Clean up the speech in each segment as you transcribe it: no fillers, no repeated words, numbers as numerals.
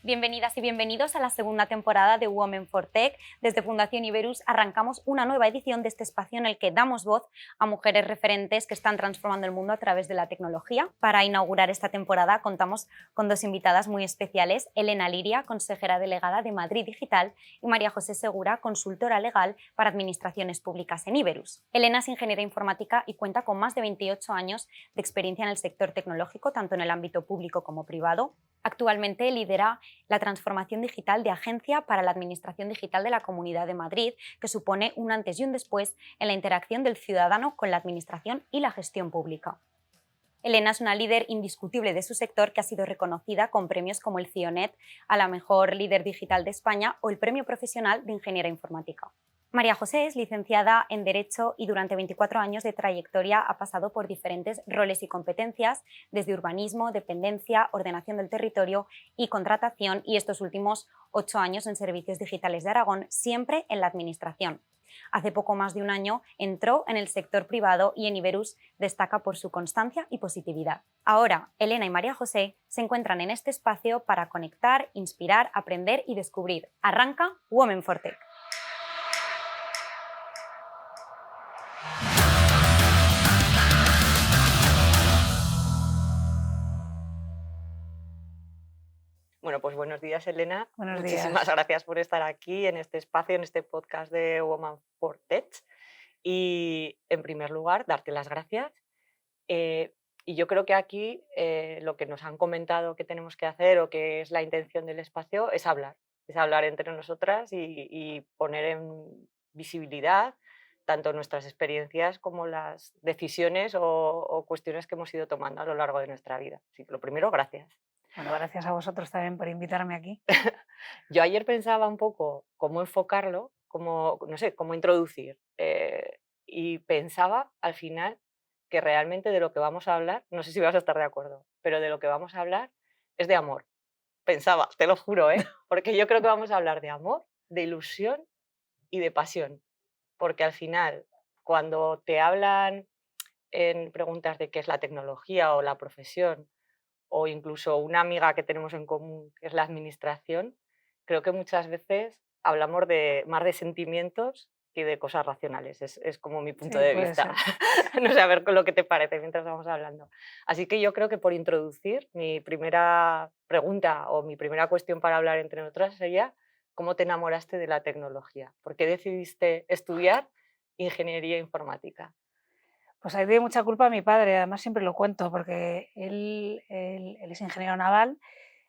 Bienvenidas y bienvenidos a la segunda temporada de Women for Tech. Desde Fundación Iberus arrancamos una nueva edición de este espacio en el que damos voz a mujeres referentes que están transformando el mundo a través de la tecnología. Para inaugurar esta temporada contamos con dos invitadas muy especiales, Elena Liria, consejera delegada de Madrid Digital, y María José Segura, consultora legal para administraciones públicas en Iberus. Elena es ingeniera informática y cuenta con más de 28 años de experiencia en el sector tecnológico, tanto en el ámbito público como privado. Actualmente lidera la transformación digital de Agencia para la Administración Digital de la Comunidad de Madrid, que supone un antes y un después en la interacción del ciudadano con la Administración y la gestión pública. Elena es una líder indiscutible de su sector que ha sido reconocida con premios como el CIONET a la mejor líder digital de España o el Premio Profesional de Ingeniera Informática. María José es licenciada en Derecho y durante 24 años de trayectoria ha pasado por diferentes roles y competencias, desde urbanismo, dependencia, ordenación del territorio y contratación, y estos últimos 8 años en Servicios Digitales de Aragón, siempre en la Administración. Hace poco más de un año entró en el sector privado y en Iberus destaca por su constancia y positividad. Ahora, Elena y María José se encuentran en este espacio para conectar, inspirar, aprender y descubrir. Arranca Women for Tech. Bueno, pues buenos días, Elena. Buenos Muchísimas días. gracias por estar aquí en este espacio, en este podcast de Women for Tech. Y en primer lugar, darte las gracias. Y yo creo que aquí lo que nos han comentado que tenemos que hacer o que es la intención del espacio es hablar entre nosotras y poner en visibilidad tanto nuestras experiencias como las decisiones o cuestiones que hemos ido tomando a lo largo de nuestra vida. Así que lo primero, gracias. Bueno, gracias a vosotros también por invitarme aquí. Yo ayer pensaba un poco cómo enfocarlo, no sé, cómo introducir, y pensaba al final que realmente de lo que vamos a hablar, no sé si vas a estar de acuerdo, pero de lo que vamos a hablar es de amor. Pensaba, te lo juro, ¿eh? Porque yo creo que vamos a hablar de amor, de ilusión y de pasión. Porque al final, cuando te hablan en preguntas de qué es la tecnología o la profesión, o incluso una amiga que tenemos en común, que es la administración, creo que muchas veces hablamos más de sentimientos que de cosas racionales. Es como mi punto Sí, de puede vista. ser. No sé, a ver con lo que te parece mientras vamos hablando. Así que yo creo que por introducir, mi primera pregunta o mi primera cuestión para hablar entre nosotras sería, ¿cómo te enamoraste de la tecnología? ¿Por qué decidiste estudiar ingeniería informática? Pues ahí tiene mucha culpa mi padre, además siempre lo cuento, porque él es ingeniero naval,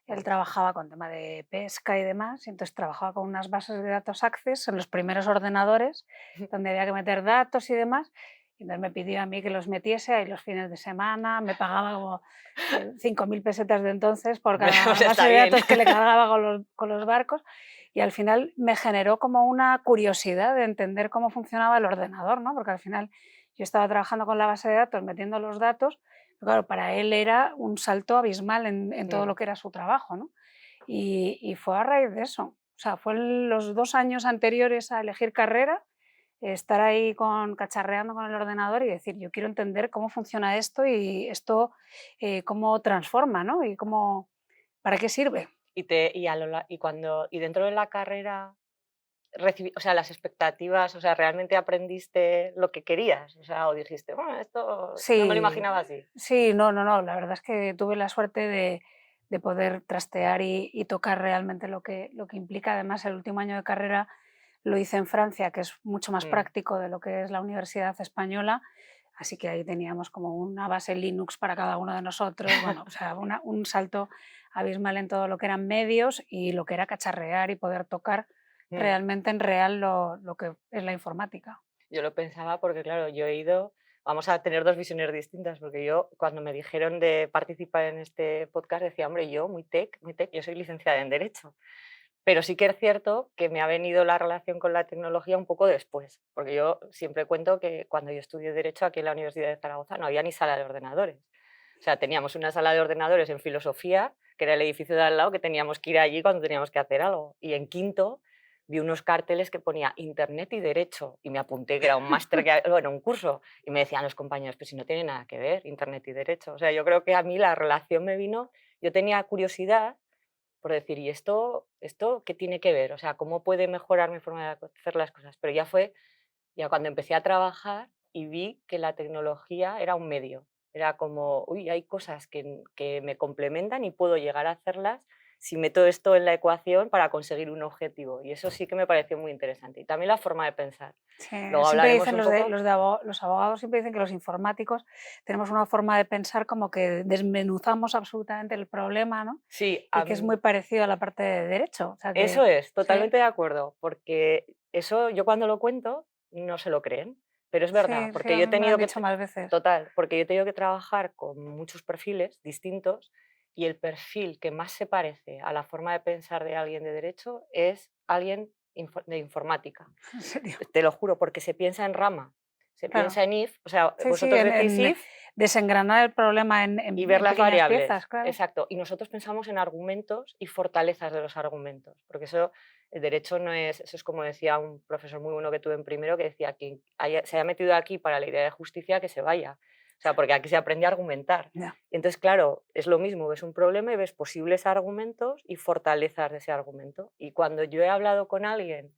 él trabajaba con tema de pesca y demás, y entonces trabajaba con unas bases de datos Access en los primeros ordenadores, donde había que meter datos y demás, y entonces me pidió a mí que los metiese ahí los fines de semana, me pagaba como 5.000 pesetas de entonces por Hombre, cada pues base está de bien. datos que le cargaba con los barcos, y al final me generó como una curiosidad de entender cómo funcionaba el ordenador, ¿no? Porque al final yo estaba trabajando con la base de datos, metiendo los datos, pero claro, para él era un salto abismal en todo Mm. lo que era su trabajo, ¿no? Y fue a raíz de eso. O sea, fue en los 2 años anteriores a elegir carrera, estar ahí cacharreando con el ordenador y decir, yo quiero entender cómo funciona esto y esto cómo transforma, ¿no? Y para qué sirve. Y dentro de la carrera o sea, las expectativas, o sea, ¿realmente aprendiste lo que querías? O sea, o dijiste: "Bueno, esto no me lo Sí, imaginaba así". sí, no, no, no. La verdad es que tuve la suerte de poder trastear y tocar realmente lo que implica. Además, el último año de carrera lo hice en Francia, que es mucho más Mm, práctico de lo que es la Universidad Española. Así que ahí teníamos como una base Linux para cada uno de nosotros. Bueno, o sea, un salto abismal en todo lo que eran medios y lo que era cacharrear y poder tocar mm. realmente en real lo que es la informática. Yo lo pensaba porque, claro, yo he ido vamos a tener 2 visiones distintas, porque yo, cuando me dijeron de participar en este podcast, decía: "Hombre, yo muy tech, yo soy licenciada en Derecho". Pero sí que es cierto que me ha venido la relación con la tecnología un poco después, porque yo siempre cuento que cuando yo estudié Derecho aquí en la Universidad de Zaragoza no había ni sala de ordenadores. O sea, teníamos una sala de ordenadores en filosofía, que era el edificio de al lado, que teníamos que ir allí cuando teníamos que hacer algo. Y en quinto vi unos carteles que ponía Internet y Derecho, y me apunté que era un máster, bueno, un curso, y me decían los compañeros, pero si no tiene nada que ver Internet y Derecho. O sea, yo creo que a mí la relación me vino, yo tenía curiosidad, por decir, ¿y esto qué tiene que ver? O sea, ¿cómo puede mejorar mi forma de hacer las cosas? Pero ya cuando empecé a trabajar y vi que la tecnología era un medio. Era como, uy, hay cosas que me complementan y puedo llegar a hacerlas si meto esto en la ecuación para conseguir un objetivo. Y eso sí que me pareció muy interesante. Y también la forma de pensar. Sí, Luego siempre hablaremos dicen un poco. los abogados siempre dicen que los informáticos tenemos una forma de pensar como que desmenuzamos absolutamente el problema, ¿no? Sí, Y que es muy parecido a la parte de derecho. O sea eso que, es, sí, totalmente de acuerdo, porque eso yo cuando lo cuento no se lo creen, pero es verdad, sí, sí, porque a yo he mí me lo tenido han que dicho más veces. total, porque yo he tenido que trabajar con muchos perfiles distintos y el perfil que más se parece a la forma de pensar de alguien de derecho es alguien de informática. En serio, Te lo juro, porque se piensa en rama, se claro. piensa en if, o sea, Sí, sí, vosotros decís en if desengranar el problema y ver en las pequeñas variables, piezas, claro. exacto. Y nosotros pensamos en argumentos y fortalezas de los argumentos, porque eso, el derecho no es, eso es como decía un profesor muy bueno que tuve en primero, que decía, quien se haya metido aquí para la idea de justicia, que se vaya. O sea, porque aquí se aprende a argumentar. Ya, Y entonces, claro, es lo mismo, ves un problema y ves posibles argumentos y fortalezas de ese argumento. Y cuando yo he hablado con alguien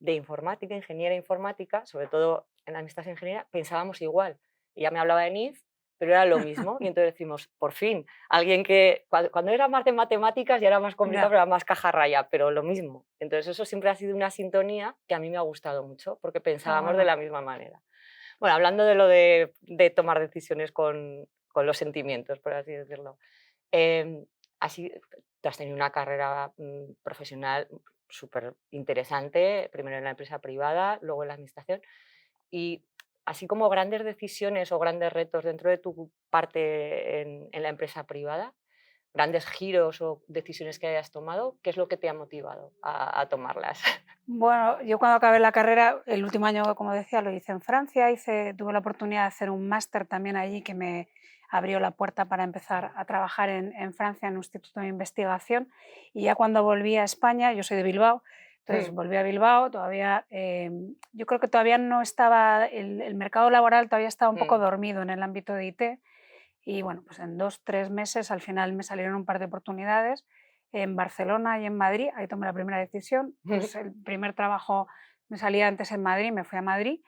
de informática, ingeniera informática, sobre todo en la administración ingeniera, pensábamos igual. Ella me hablaba de NIF, pero era lo mismo. Y entonces decimos, por fin, alguien que cuando era más de matemáticas ya era más complicado, ya. pero era más cajarraya, pero lo mismo. Entonces eso siempre ha sido una sintonía que a mí me ha gustado mucho, porque Qué pensábamos de bueno. la misma manera. Bueno, hablando de lo de tomar decisiones con los sentimientos, por así decirlo. Em, así, tú has tenido una carrera profesional súper interesante, primero en la empresa privada, luego en la administración, y así como grandes decisiones o grandes retos dentro de tu parte en la empresa privada, grandes giros o decisiones que hayas tomado, ¿qué es lo que te ha motivado a tomarlas? Bueno, yo cuando acabé la carrera, el último año, como decía, lo hice en Francia, tuve la oportunidad de hacer un máster también allí que me abrió la puerta para empezar a trabajar en Francia en un instituto de investigación. Y ya cuando volví a España, yo soy de Bilbao, entonces Mm, volví a Bilbao, todavía, yo creo que todavía no estaba, el mercado laboral todavía estaba un poco mm, dormido en el ámbito de IT. Y bueno, pues en 2, 3 meses al final me salieron un par de oportunidades en Barcelona y en Madrid. Ahí tomé la primera decisión. Pues el primer trabajo me salía antes en Madrid, me fui a Madrid.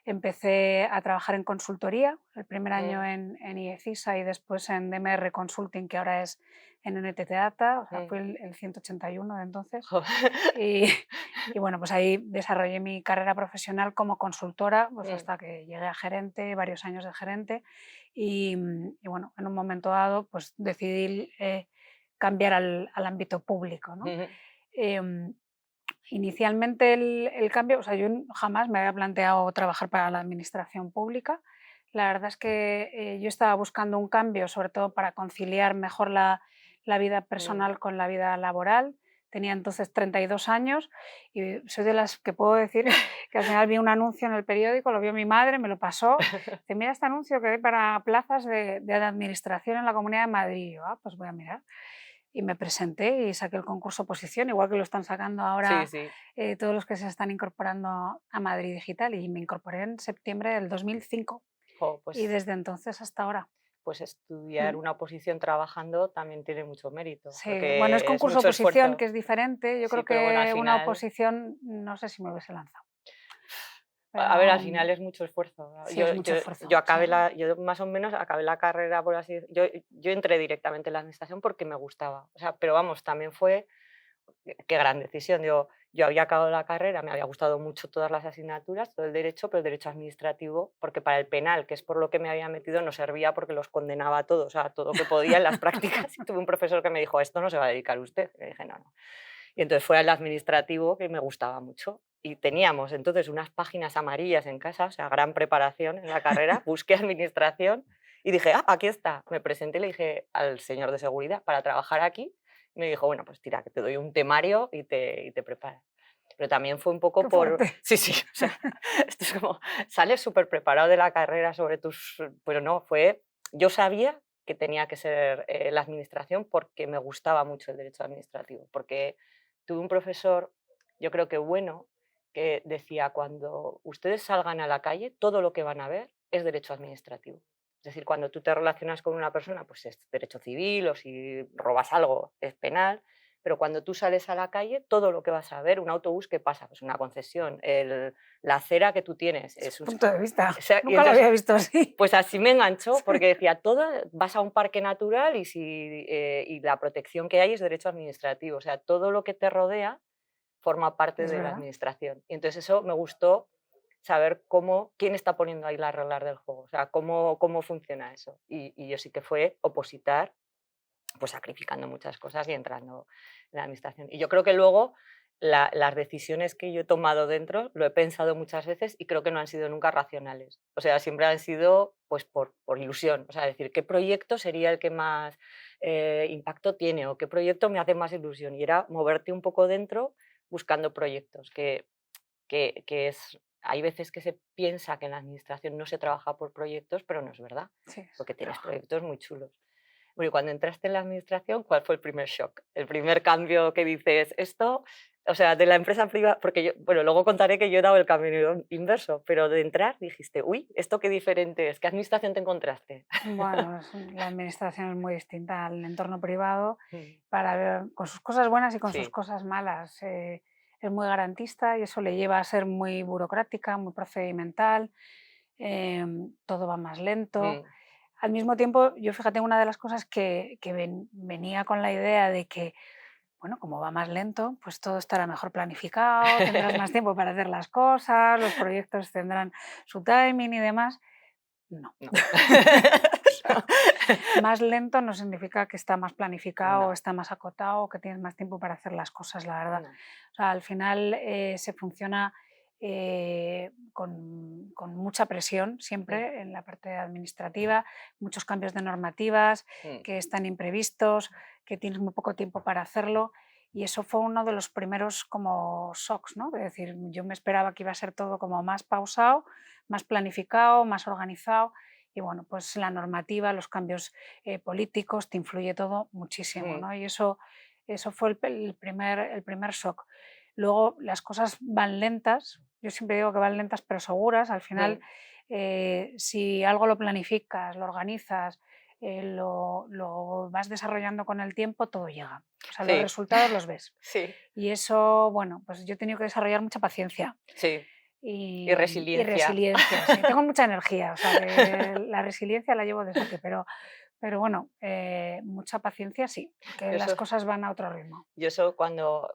Empecé a trabajar en consultoría, el primer año mm, en IECISA y después en DMR Consulting, que ahora es en NTT Data, o sea, mm. fue el 181 de entonces. Jo. Y, y bueno, pues ahí desarrollé mi carrera profesional como consultora, pues Mm, hasta que llegué a gerente, varios años de gerente. Y bueno, en un momento dado, pues decidí cambiar al ámbito público, ¿no? ujú, Em, Inicialmente el cambio, o sea, yo jamás me había planteado trabajar para la administración pública. La verdad es que yo estaba buscando un cambio, sobre todo para conciliar mejor la vida mm. personal con la vida laboral. Tenía entonces 32 años y soy de las que puedo decir que al final vi un anuncio en el periódico, lo vio mi madre, me lo pasó. Dice, mira este anuncio que hay para plazas de administración en la Comunidad de Madrid. Y yo, pues voy a mirar. Y me presenté y saqué el concurso oposición, igual que lo están sacando Sí, ahora sí. todos los que se están incorporando a Madrid Digital. Y me incorporé en septiembre del 2005 Jo, y desde entonces hasta ahora. pues estudiar Mm. una oposición trabajando también tiene mucho mérito, Sí, bueno, es porque es concurso mucho oposición, esfuerzo. que es diferente. Yo Sí, creo pero bueno, al que una final, oposición, no sé si me hubiese lanzado, a ver, al pero final es mucho esfuerzo. sí, Yo, es mucho yo, esfuerzo. yo Sí. acabé yo más o menos acabé la carrera, por así yo entré directamente en la administración porque me gustaba. O sea, pero vamos, también fue, qué gran decisión. Yo había acabado la carrera, me había gustado mucho todas las asignaturas, todo el derecho, pero el derecho administrativo, porque para el penal, que es por lo que me había metido, no servía porque los condenaba a todos, a todo lo que podía en las prácticas. Y tuve un profesor que me dijo, a esto no se va a dedicar usted. Y le dije, no, no. Y entonces fue al administrativo que me gustaba mucho. Y teníamos entonces unas páginas amarillas en casa, o sea, gran preparación en la carrera. Busqué administración y dije, aquí está. Me presenté y le dije al señor de seguridad para trabajar aquí. Y me dijo, bueno, pues tira, que te doy un temario y te preparas. Pero también fue un poco Qué por... fuerte. Sí, sí, o sea, esto es como, sales súper preparado de la carrera sobre tus... Pero no, fue... Yo sabía que tenía que ser la administración porque me gustaba mucho el derecho administrativo, porque tuve un profesor, yo creo que bueno, que decía, cuando ustedes salgan a la calle, todo lo que van a ver es derecho administrativo. Es decir, cuando tú te relacionas con una persona, pues es derecho civil, o si robas algo es penal, pero cuando tú sales a la calle, todo lo que vas a ver, un autobús que pasa, pues una concesión, la acera que tú tienes. Es un... Punto de vista. O sea, Nunca lo había visto así. Pues así me enganchó, porque decía, todo, vas a un parque natural y la protección que hay es derecho administrativo, o sea, todo lo que te rodea forma parte Es de la verdad. administración. Y entonces eso me gustó saber quién está poniendo ahí las reglas del juego, o sea, cómo funciona eso. Y yo sí que fue opositar, pues sacrificando muchas cosas y entrando en la administración. Y yo creo que luego las decisiones que yo he tomado dentro, lo he pensado muchas veces y creo que no han sido nunca racionales. O sea, siempre han sido pues por ilusión. O sea, decir, ¿qué proyecto sería el que más impacto tiene? ¿O qué proyecto me hace más ilusión? Y era moverte un poco dentro buscando proyectos, que es... Hay veces que se piensa que en la administración no se trabaja por proyectos, pero no es verdad, Sí, porque tienes trabajo. proyectos muy chulos. Bueno, y cuando entraste en la administración, ¿cuál fue el primer shock? El primer cambio que dices, esto, o sea, de la empresa privada, porque yo, bueno, luego contaré que yo he dado el camino inverso, pero de entrar dijiste, uy, esto qué diferente es, ¿qué administración te encontraste? Bueno, la administración es muy distinta al entorno privado, Mm, para ver, con sus cosas buenas y con sus sí, cosas malas. Es muy garantista y eso le lleva a ser muy burocrática, muy procedimental, todo va más lento. mm, Al mismo tiempo, yo fíjate, una de las cosas que venía con la idea de que, bueno, como va más lento, pues todo estará mejor planificado, tendrás más tiempo para hacer las cosas, los proyectos tendrán su timing y demás. No. no. Más lento no significa que está más planificado, No, está más acotado, que tienes más tiempo para hacer las cosas, la verdad. no. O sea, al final se funciona con mucha presión Mm, siempre en la parte administrativa, muchos cambios de normativas mm, que están imprevistos, que tienes muy poco tiempo para hacerlo. Y eso fue uno de los primeros como shocks, ¿no? Es decir, yo me esperaba que iba a ser todo como más pausado, más planificado, más organizado. Y bueno, pues la normativa, los cambios políticos, te influye todo muchísimo, mm, ¿no? Y eso fue el primer shock. Luego las cosas van lentas, yo siempre digo que van lentas pero seguras. Al final, mm, si algo lo planificas, lo organizas, lo vas desarrollando con el tiempo, todo llega. O sea, los sí, resultados los ves. sí, Y eso, bueno, pues yo he tenido que desarrollar mucha paciencia sí. Y y resiliencia. resiliencia. Sí, tengo mucha energía, o sea, que la resiliencia la llevo de saque, pero bueno, mucha paciencia sí, que las Eso, cosas van a otro ritmo. yo eso cuando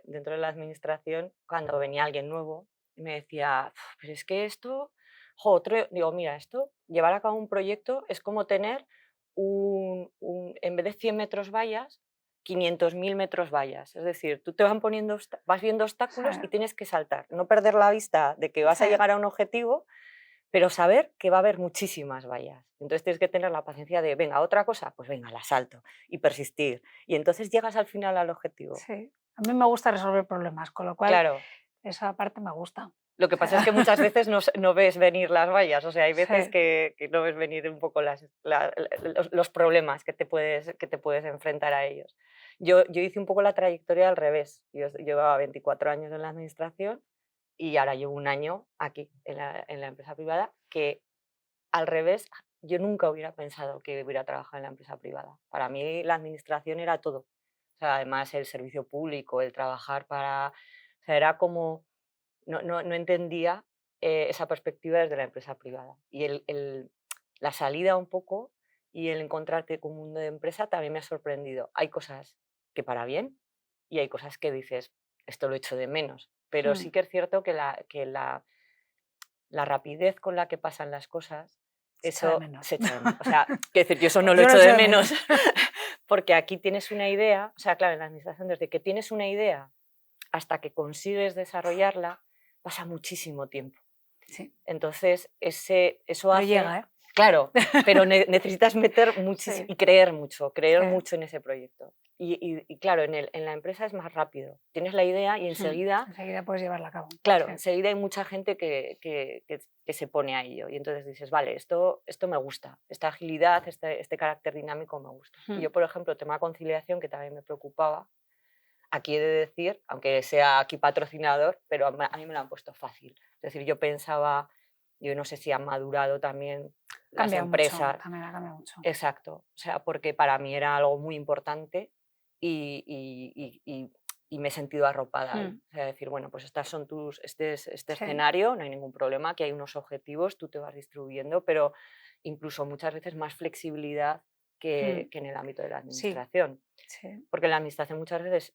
dentro de la administración, cuando venía alguien nuevo, me decía, "Uf, pero es que esto, jo, digo, mira, esto, llevar a cabo un proyecto es como tener en vez de 100 metros vallas, 500.000 metros vallas. Es decir, tú te van poniendo, vas viendo Sí, obstáculos y tienes que saltar, no perder la vista de que vas a sí, llegar a un objetivo, pero saber que va a haber muchísimas vallas. Entonces tienes que tener la paciencia de, venga, otra cosa, pues venga, la salto y persistir. Y entonces llegas al final al objetivo. sí. A mí me gusta resolver problemas, con lo cual Claro, esa parte me gusta. lo que O pasa es sea, que muchas veces no ves venir las vallas, o sea, hay veces sí, que no ves venir un poco los problemas que te puedes enfrentar a ellos. Yo hice un poco la trayectoria al revés. Yo llevaba 24 años en la administración y ahora llevo un año aquí, en la empresa privada, que al revés, yo nunca hubiera pensado que hubiera trabajado en la empresa privada. Para mí la administración era todo. O sea, además el servicio público, el trabajar para... O sea, era como... No entendía esa perspectiva desde la empresa privada. Y la salida un poco y el encontrarte con un mundo de empresa también me ha sorprendido. Hay cosas que para bien y hay cosas que dices, esto lo echo de menos. Pero mm, sí que es cierto que la rapidez con la que pasan las cosas, se echa de eso menos. se echa de menos. O sea, quiero decir, yo eso no lo Yo lo echo echo de de menos, menos. porque aquí tienes una idea, o sea, claro, en la administración, desde que tienes una idea hasta que consigues desarrollarla, pasa muchísimo tiempo. Sí, Entonces, eso pero hace, llega, ¿eh? claro, pero necesitas meter muchísimo Sí, y sí, creer mucho en ese proyecto. Y claro, en la empresa es más rápido. Tienes la idea y enseguida, enseguida puedes llevarla a cabo. claro, Sí, enseguida hay mucha gente que se pone a ello. Y entonces dices, vale, esto me gusta, esta agilidad, este carácter dinámico me gusta. Y mm, yo, por ejemplo, tema conciliación, que también me preocupaba, aquí he de decir, aunque sea aquí patrocinador, pero a mí me lo han puesto fácil. Es decir, yo pensaba, yo no sé si han madurado también las cambia mucho, empresas. también ha cambiado mucho. Exacto, o sea, porque para mí era algo muy importante y me he sentido arropada ahí. Mm, O sea, decir, bueno, pues estas son este sí, escenario, no hay ningún problema, que hay unos objetivos, tú te vas distribuyendo, pero incluso muchas veces más flexibilidad mm, que en el ámbito de la sí, administración. sí, Porque la administración muchas veces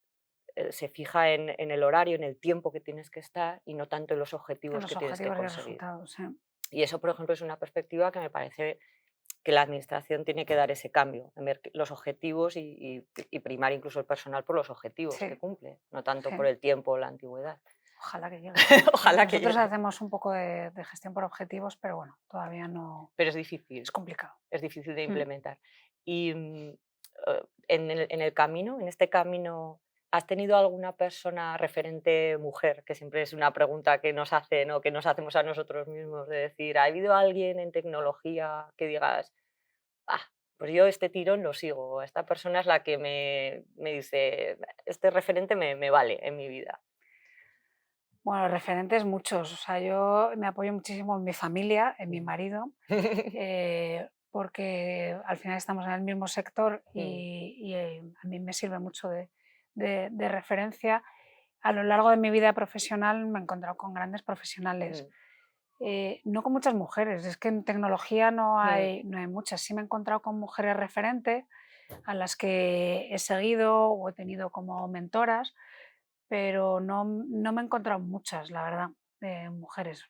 se fija en el horario, en el tiempo que tienes que estar y no tanto en los en objetivos que los tienes que objetivos y conseguir. resultados, sí, Y eso, por ejemplo, es una perspectiva que me parece que la administración tiene que dar ese cambio, en ver los objetivos y primar incluso el personal por los objetivos que sí, cumple, no tanto por sí. el tiempo o la antigüedad. Ojalá que llegue. Sí, Ojalá que nosotros llegue, hacemos un poco de gestión por objetivos, pero bueno, todavía no pero es complicado. es difícil de Mm. implementar. Y en el camino, en este camino, ¿has tenido alguna persona referente mujer? Que siempre es una pregunta que nos hacen o que nos hacemos a nosotros mismos, de decir, ¿ha habido alguien en tecnología que digas, ah, pues yo este tirón lo sigo, o esta persona es la que me dice, este referente me vale en mi vida? Bueno, referentes muchos. O sea, yo me apoyo muchísimo en mi familia, en mi Mm. marido, porque al final estamos en el mismo sector Mm, y a mí me sirve mucho de referencia. A lo largo de mi vida profesional me he encontrado con grandes profesionales. mm, No con muchas mujeres, es que en tecnología mm, no hay muchas. Sí me he encontrado con mujeres referentes a las que he seguido o he tenido como mentoras, pero no me he encontrado muchas, la verdad, mujeres.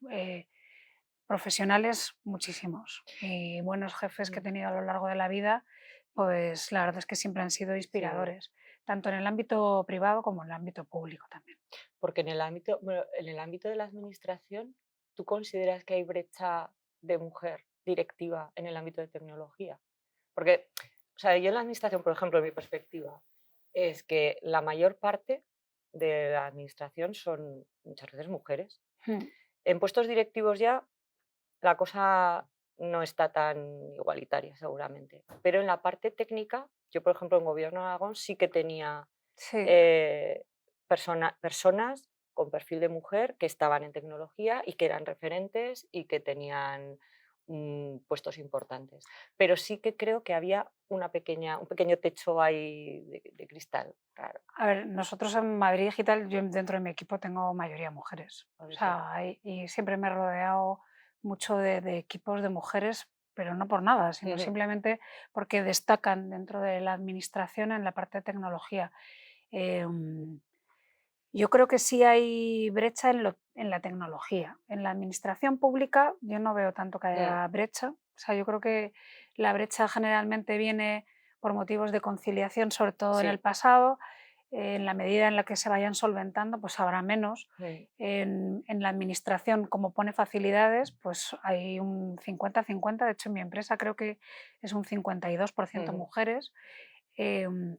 Profesionales, muchísimos. Y buenos jefes que he mm. tenido a lo largo de la vida, pues la verdad es que siempre han sido Sí. inspiradores, tanto en el ámbito privado como en el ámbito público también. Porque en el ámbito, bueno, en el ámbito de la administración, ¿tú consideras que hay brecha de mujer directiva en el ámbito de tecnología? Porque, o sea, yo en la administración, por ejemplo, mi perspectiva es que la mayor parte de la administración son muchas veces mujeres. Mm, En puestos directivos ya la cosa no está tan igualitaria, seguramente. Pero en la parte técnica, yo, por ejemplo, en Gobierno de Aragón sí que tenía sí, eh, personas con perfil de mujer que estaban en tecnología y que eran referentes y que tenían puestos importantes. Pero sí que creo que había un pequeño techo ahí de cristal, claro. a ver, nosotros en Madrid Digital, yo dentro de mi equipo tengo mayoría mujeres. Por O eso. sea, y siempre me he rodeado mucho de equipos de mujeres, pero no por nada, sino simplemente porque destacan dentro de la administración en la parte de tecnología. Em, yo creo que sí hay brecha en la tecnología. En la administración pública yo no veo tanto que haya brecha. O sea, yo creo que la brecha generalmente viene por motivos de conciliación, sobre todo en el Sí. pasado. En la medida en la que se vayan solventando, pues habrá menos. Mm, En la administración, como pone facilidades, pues hay un 50-50. De hecho, en mi empresa creo que es un 52% mm, mujeres, em,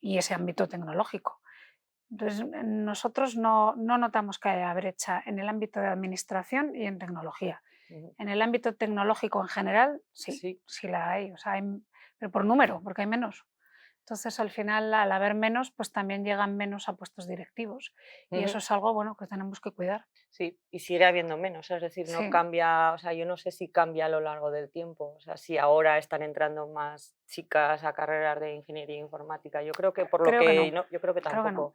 y ese ámbito tecnológico. Entonces, nosotros no notamos que haya brecha en el ámbito de administración y en tecnología. mm. En el ámbito tecnológico en general, sí, Sí. sí la hay, o sea, pero por número, porque hay menos. Entonces, al final, al haber menos, pues también llegan menos a puestos directivos. Y eso es algo, bueno, que tenemos que cuidar. Sí, y sigue habiendo menos, es decir, no Sí, cambia, o sea, yo no sé si cambia a lo largo del tiempo, o sea, si ahora están entrando más chicas a carreras de ingeniería informática, yo creo que por lo creo que que no, no, yo creo que creo que no. tampoco.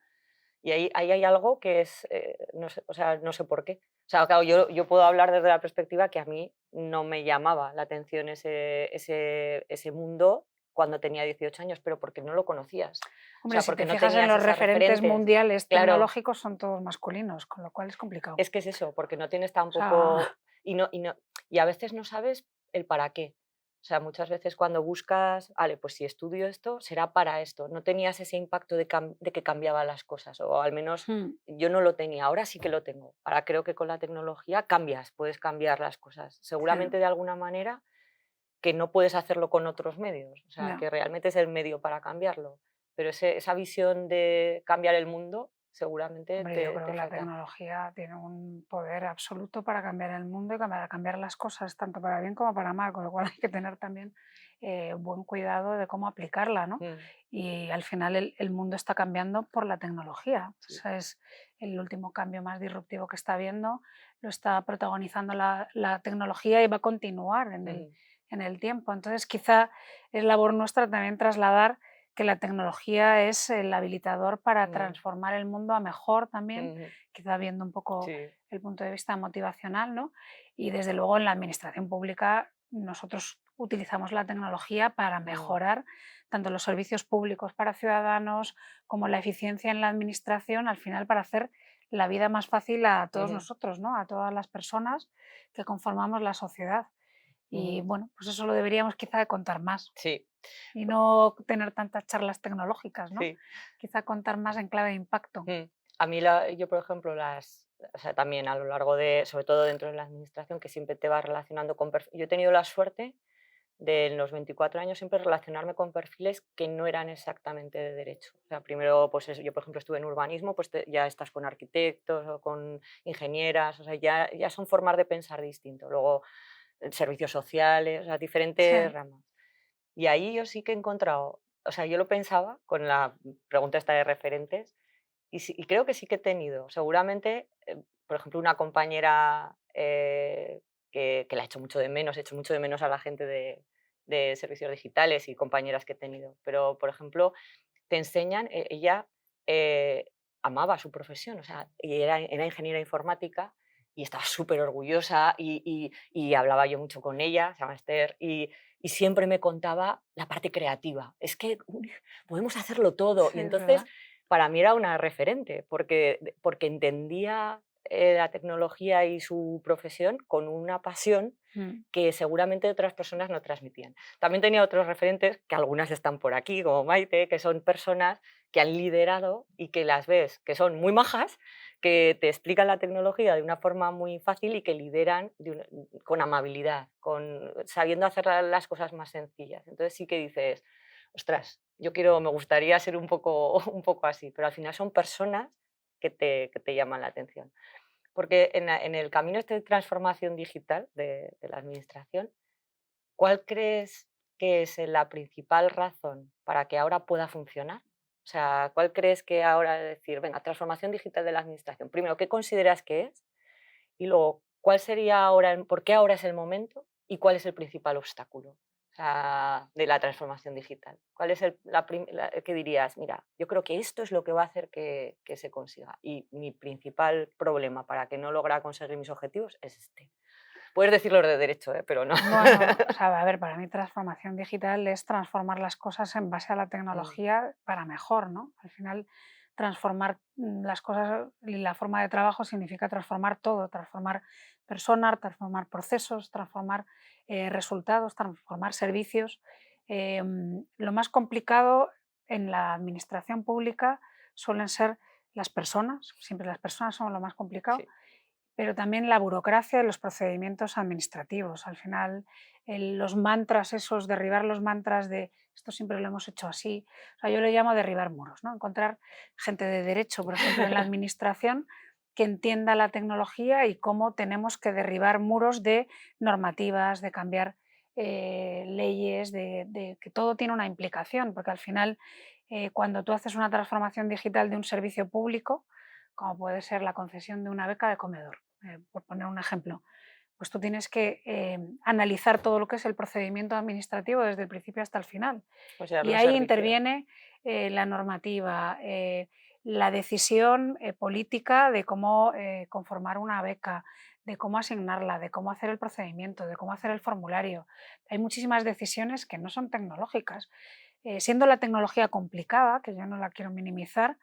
Y ahí hay algo que es, no sé, o sea, no sé por qué. O sea, claro, yo puedo hablar desde la perspectiva que a mí no me llamaba la atención ese mundo cuando tenía 18 años, pero porque no lo conocías. O Hombre, sea, si porque te no fijas en tenías los esas referentes referentes. mundiales Claro, tecnológicos, son todos masculinos, con lo cual es complicado. es que es eso, porque no tienes O sea, tampoco y a veces no sabes el para qué. O sea, muchas veces cuando buscas, vale, pues si estudio esto, será para esto. No tenías ese impacto de que cambiaban las cosas, o al menos mm, yo no lo tenía, ahora sí que lo tengo. Ahora creo que con la tecnología cambias, puedes cambiar las cosas. sí, Seguramente de alguna manera que no puedes hacerlo con otros medios, o sea, ya. que realmente es el medio para cambiarlo. Pero esa visión de cambiar el mundo seguramente Hombre, yo creo te que la falta. tecnología tiene un poder absoluto para cambiar el mundo y cambiar las cosas, tanto para bien como para mal, con lo cual hay que tener también buen cuidado de cómo aplicarla, ¿no? Mm, Y al final el mundo está cambiando por la tecnología. sí. Ese es el último cambio más disruptivo que está habiendo, lo está protagonizando la tecnología y va a continuar Ujú. en el tiempo. Entonces, quizá es labor nuestra también trasladar que la tecnología es el habilitador para Mm, transformar el mundo a mejor también, ujú, quizá viendo un poco sí, el punto de vista motivacional, ¿no? Y desde luego en la administración pública nosotros utilizamos la tecnología para mm, mejorar tanto los servicios públicos para ciudadanos como la eficiencia en la administración, al final para hacer la vida más fácil a todos ujú, nosotros, ¿no? A todas las personas que conformamos la sociedad. Y ujú, bueno, pues eso lo deberíamos quizá de contar más sí, y no tener tantas charlas tecnológicas, ¿no? sí. Quizá contar más en clave de impacto. Mm. A mí, yo por ejemplo, o sea, también a lo largo de, sobre todo dentro de la administración, que siempre te vas relacionando con yo he tenido la suerte de en los 24 años siempre relacionarme con perfiles que no eran exactamente de derecho. O sea, primero, pues eso, yo por ejemplo estuve en urbanismo, pues ya estás con arquitectos o con ingenieras, o sea, ya son formas de pensar distinto. Luego, servicios sociales, o sea, diferentes Sí. ramas. Y ahí yo sí que he encontrado, o sea, yo lo pensaba con la pregunta esta de referentes, y creo que sí que he tenido, seguramente, por ejemplo, una compañera que la echo mucho de menos, echo mucho de menos a la gente de servicios digitales y compañeras que he tenido, pero, por ejemplo, te enseñan, ella eh, amaba su profesión, o sea, y era ingeniera informática y estaba súper orgullosa y hablaba yo mucho con ella, se llama Esther, y siempre me contaba la parte creativa. Es que podemos hacerlo todo. Sí, Y es entonces, verdad. para mí era una referente, porque entendía la tecnología y su profesión con una pasión Mm. que seguramente otras personas no transmitían. También tenía otros referentes, que algunas están por aquí, como Maite, que son personas que han liderado y que las ves, que son muy majas, que te explican la tecnología de una forma muy fácil y que lideran con amabilidad, sabiendo hacer las cosas más sencillas. Entonces sí que dices, ostras, me gustaría ser un poco, un poco así, pero al final son personas que te llaman la atención. Porque en el camino este de transformación digital de la administración, ¿cuál crees que es la principal razón para que ahora pueda funcionar? O sea, ¿cuál crees que ahora decir, venga, transformación digital de la administración? Primero, ¿qué consideras que es? Y luego, ¿cuál sería ahora, por qué ahora es el momento y cuál es el principal obstáculo? O sea, de la transformación digital. ¿Cuál es que dirías, mira, yo creo que esto es lo que va a hacer que se consiga? Y mi principal problema para que no logre conseguir mis objetivos es este. Puedes decirlo de derecho, pero no. Bueno, o sea, a ver, para mí transformación digital es transformar las cosas en base a la Mm, tecnología para mejor, ¿no? Al final, transformar las cosas y la forma de trabajo significa transformar todo, transformar personas, transformar procesos, transformar resultados, transformar servicios. Lo más complicado en la administración pública suelen ser las personas, siempre las personas son lo más complicado, sí, pero también la burocracia y los procedimientos administrativos. Al final, los mantras esos, derribar los mantras de esto siempre lo hemos hecho así, o sea, yo le llamo derribar muros, ¿no? Encontrar gente de derecho, por ejemplo, en la administración que entienda la tecnología y cómo tenemos que derribar muros de normativas, de cambiar leyes, de que todo tiene una implicación, porque al final cuando tú haces una transformación digital de un servicio público, como puede ser la concesión de una beca de comedor, por poner un ejemplo, pues tú tienes que analizar todo lo que es el procedimiento administrativo desde el principio hasta el final. o sea, Y los ahí servicios. interviene la normativa, la decisión política de cómo conformar una beca, de cómo asignarla, de cómo hacer el procedimiento, de cómo hacer el formulario. Hay muchísimas decisiones que no son tecnológicas. Siendo la tecnología complicada, que yo no la quiero minimizar,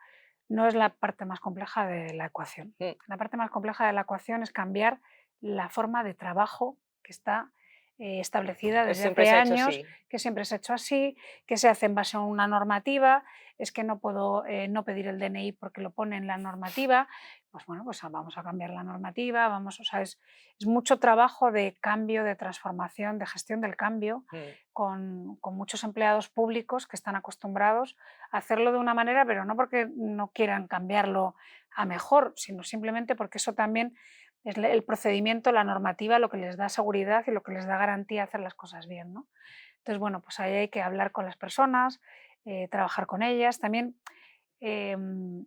no es la parte más compleja de la ecuación. Mm, La parte más compleja de la ecuación es cambiar la forma de trabajo que está establecida desde siempre hace se ha hecho años, así. que siempre se ha hecho así, que se hace en base a una normativa, es que no puedo no pedir el DNI porque lo pone en la normativa, pues bueno, pues vamos a cambiar la normativa, vamos, o sea, es mucho trabajo de cambio, de transformación, de gestión del cambio, Mm, con muchos empleados públicos que están acostumbrados a hacerlo de una manera, pero no porque no quieran cambiarlo a mejor, sino simplemente porque eso también es el procedimiento, la normativa, lo que les da seguridad y lo que les da garantía de hacer las cosas bien, ¿no? Entonces, bueno, pues ahí hay que hablar con las personas, trabajar con ellas. También em,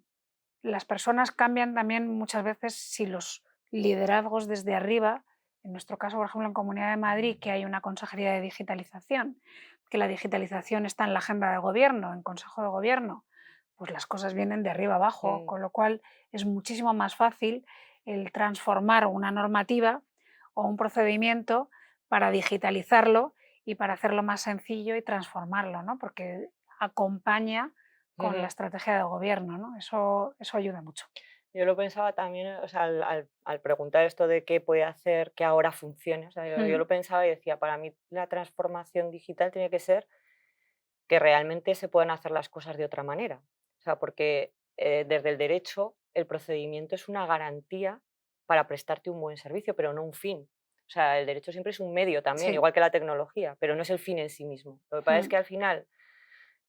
las personas cambian también muchas veces si los liderazgos desde arriba, en nuestro caso, por ejemplo, en Comunidad de Madrid, que hay una consejería de digitalización, que la digitalización está en la agenda de gobierno, en Consejo de Gobierno, pues las cosas vienen de arriba abajo, con lo cual es muchísimo más fácil el transformar una normativa o un procedimiento para digitalizarlo y para hacerlo más sencillo y transformarlo, ¿no? Porque acompaña con la estrategia de gobierno, ¿no? Eso ayuda mucho. Yo lo pensaba también, o sea, al preguntar esto de qué puede hacer que ahora funcione, o sea, yo lo pensaba y decía, para mí la transformación digital tiene que ser que realmente se puedan hacer las cosas de otra manera. O sea, porque desde el derecho el procedimiento es una garantía para prestarte un buen servicio, pero no un fin. O sea, el derecho siempre es un medio también, Sí. igual que la tecnología, pero no es el fin en sí mismo. Lo que pasa es que al final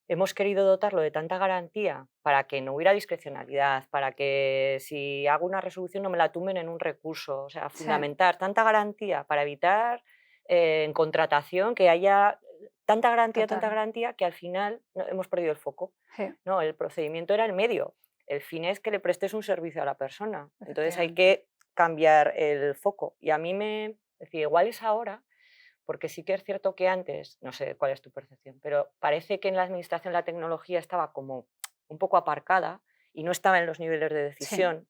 hemos querido dotarlo de tanta garantía para que no hubiera discrecionalidad, para que si hago una resolución no me la tumben en un recurso, o sea, Sí, fundamentar tanta garantía para evitar en contratación que haya tanta total. garantía que al final hemos perdido el foco. Sí, No, el procedimiento era el medio, el fin es que le prestes un servicio a la persona, entonces hay efectivamente. que cambiar el foco. Y a mí me decía, igual es ahora porque sí que es cierto que antes, no sé cuál es tu percepción, pero parece que en la administración la tecnología estaba como un poco aparcada y no estaba en los niveles de Sí, decisión,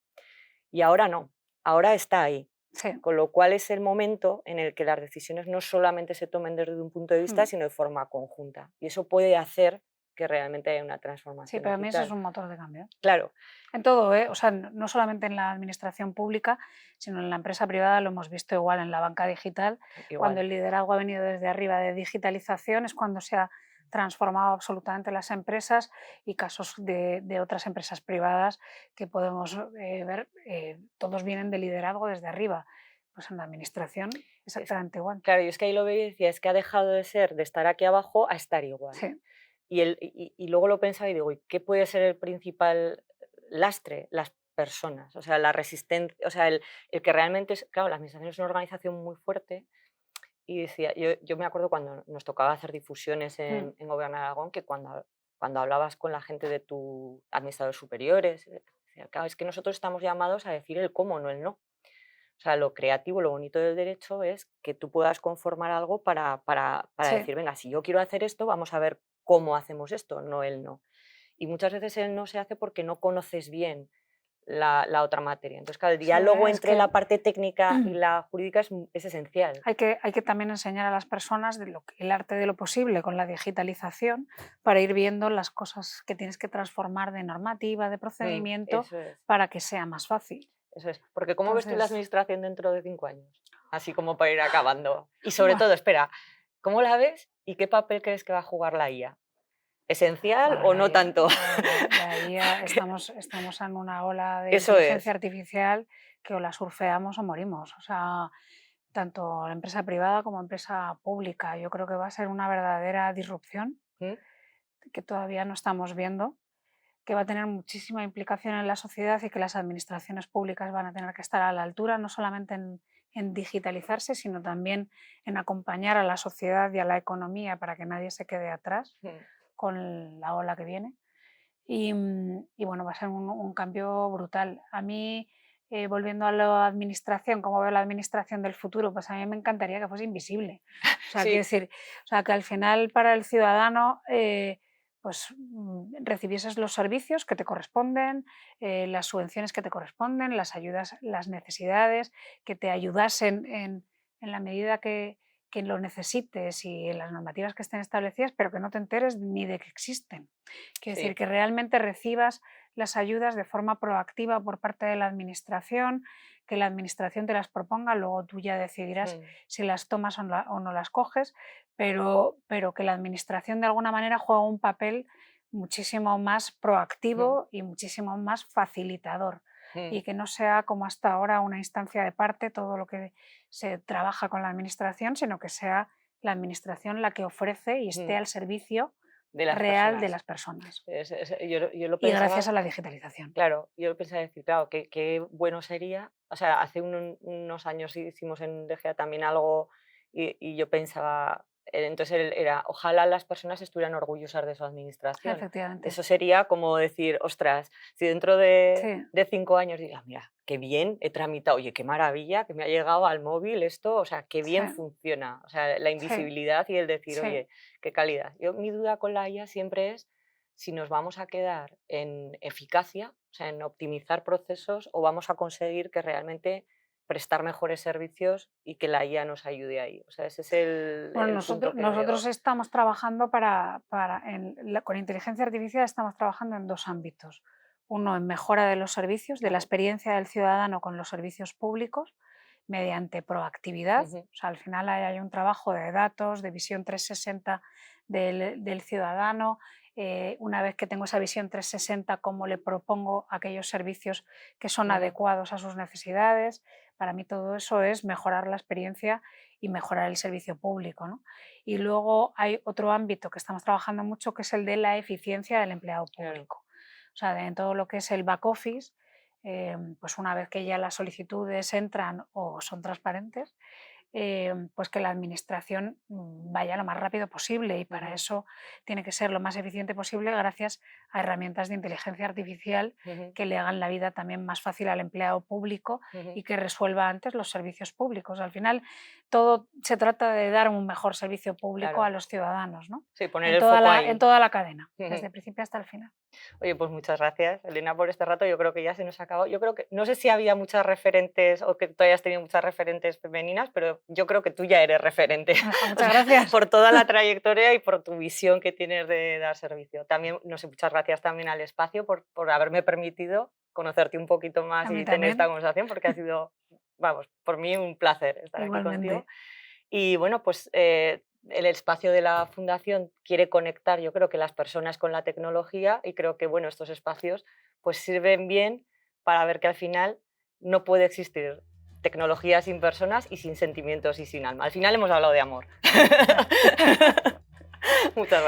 y ahora no, ahora está ahí. sí. Con lo cual es el momento en el que las decisiones no solamente se tomen desde un punto de vista, Mm. sino de forma conjunta. Y eso puede hacer que realmente haya una Sí, transformación para mí eso es digital. un motor de cambio. Claro, En todo, ¿eh? O sea, no solamente en la administración pública, sino en la empresa privada lo hemos visto igual en la banca digital. Cuando igual. el liderazgo ha venido desde arriba de digitalización es cuando se ha transformado absolutamente las empresas y casos de otras empresas privadas que podemos ver, todos vienen de liderazgo desde arriba. Pues en la administración Es- exactamente igual. claro, y es que ahí lo veía y decía, es que ha dejado de ser de estar aquí abajo a estar igual. Sí, Y luego lo pensaba y digo, ¿y qué puede ser el principal lastre? Las personas, o sea, la resistencia, o sea, el que realmente es, claro, la administración es una organización muy fuerte y decía, yo me acuerdo cuando nos tocaba hacer difusiones mm, en Gobierno de Aragón, que cuando hablabas con la gente de tus administradores superiores, decía, claro, es que nosotros estamos llamados a decir el cómo, no el no. O sea, lo creativo, lo bonito del derecho es que tú puedas conformar algo para sí. decir, venga, si yo quiero hacer esto, vamos a ver cómo hacemos esto, no el no. Y muchas veces el no se hace porque no conoces bien la otra materia. Entonces, claro, el Sí, diálogo es entre que la parte técnica y la jurídica es esencial. hay que también enseñar a las personas el arte de lo posible con la digitalización para ir viendo las cosas que tienes que transformar de normativa, de procedimiento, Eso es, para que sea más fácil. eso es. Porque ¿cómo ves tú la Entonces, administración dentro de 5 años? Así como para ir acabando. Y sobre bueno, todo, espera, ¿cómo la ves y qué papel crees que va a jugar la IA? ¿Esencial bueno, o no tanto? la IA, estamos en una ola de Eso inteligencia es. artificial que o la surfeamos o morimos. O sea, tanto la empresa privada como empresa pública. Yo creo que va a ser una verdadera disrupción ¿Mm? que todavía no estamos viendo, que va a tener muchísima implicación en la sociedad y que las administraciones públicas van a tener que estar a la altura, no solamente en digitalizarse, sino también en acompañar a la sociedad y a la economía para que nadie se quede atrás Mm. con la ola que viene. Y bueno, va a ser un cambio brutal. A mí, volviendo a la administración, cómo veo la administración del futuro, pues a mí me encantaría que fuese invisible. O sea, quiero Sí, decir, o sea, que al final para el ciudadano pues recibieses los servicios que te corresponden, las subvenciones que te corresponden, las ayudas, las necesidades, que te ayudasen en la medida que lo necesites y en las normativas que estén establecidas, pero que no te enteres ni de que existen. Quiero decir, sí. que realmente recibas las ayudas de forma proactiva por parte de la administración, que la administración te las proponga, luego tú ya decidirás Mm, si las tomas o no las coges, pero que la administración de alguna manera juega un papel muchísimo más mm, proactivo y muchísimo más facilitador mm, y que no sea como hasta ahora una instancia de parte todo lo que se trabaja con la administración, sino que sea la administración la que ofrece y esté mm. al servicio De las real de personas. las personas. Yo lo Y gracias pensaba, a la digitalización. claro, yo lo pensaba decir, claro, qué bueno sería. O sea, hace unos años hicimos en DGA también algo y yo pensaba, Entonces era, ojalá las personas estuvieran orgullosas de su administración. Efectivamente. Eso sería como decir, ostras, si dentro Sí, de 5 años digas, mira, qué bien he tramitado, oye, qué maravilla, que me ha llegado al móvil esto, o sea, qué sí, bien funciona. O sea, la sí, invisibilidad y el decir, sí. oye, qué calidad. Mi duda con la IA siempre es si nos vamos a quedar en eficacia, o sea, en optimizar procesos, o vamos a conseguir que realmente prestar mejores servicios y que la IA nos ayude ahí. O sea, ese es Bueno, el punto que nosotros veo. estamos trabajando con inteligencia artificial estamos trabajando en 2 ámbitos. Uno, en mejora de los servicios, de la Claro. experiencia del ciudadano con los servicios públicos, mediante proactividad. Ujú, O sea, al final ahí hay un trabajo de datos, de visión 360 del ciudadano. Una vez que tengo esa visión 360, cómo le propongo aquellos servicios que son ujú, adecuados a sus necesidades. Para mí todo eso es mejorar la experiencia y mejorar el servicio público, ¿no? Y luego hay otro ámbito que estamos trabajando mucho, que es el de la eficiencia del empleado claro. público. O sea, en todo lo que es el back office, pues una vez que ya las solicitudes entran o son transparentes, pues que la administración vaya lo más rápido posible, y para Ujú, eso tiene que ser lo más eficiente posible gracias a herramientas de inteligencia artificial ujú, que le hagan la vida también más fácil al empleado público ujú, y que resuelva antes los servicios públicos. Al final, todo se trata de dar un mejor servicio público a claro. los ciudadanos, ¿no? Sí, poner el foco En ahí. toda la cadena, Ujú. desde el principio hasta el final. Oye, pues muchas gracias, Elena, por este rato. Yo creo que ya se nos ha acabado. Yo creo que, no sé si había muchas referentes o que tú hayas tenido muchas referentes femeninas, pero yo creo que tú ya eres referente. O Muchas sea, gracias. por toda la trayectoria y por tu visión que tienes de dar servicio. También, no sé, muchas gracias también al espacio por haberme permitido conocerte un poquito más A mí y tener esta también, conversación, porque ha sido, vamos, por mí un placer estar aquí contigo. igualmente. Y bueno, pues el espacio de la fundación quiere conectar, yo creo que las personas con la tecnología, y creo que bueno, estos espacios pues sirven bien para ver que al final no puede existir tecnología sin personas y sin sentimientos y sin alma. Al final hemos hablado de amor. Muchas gracias.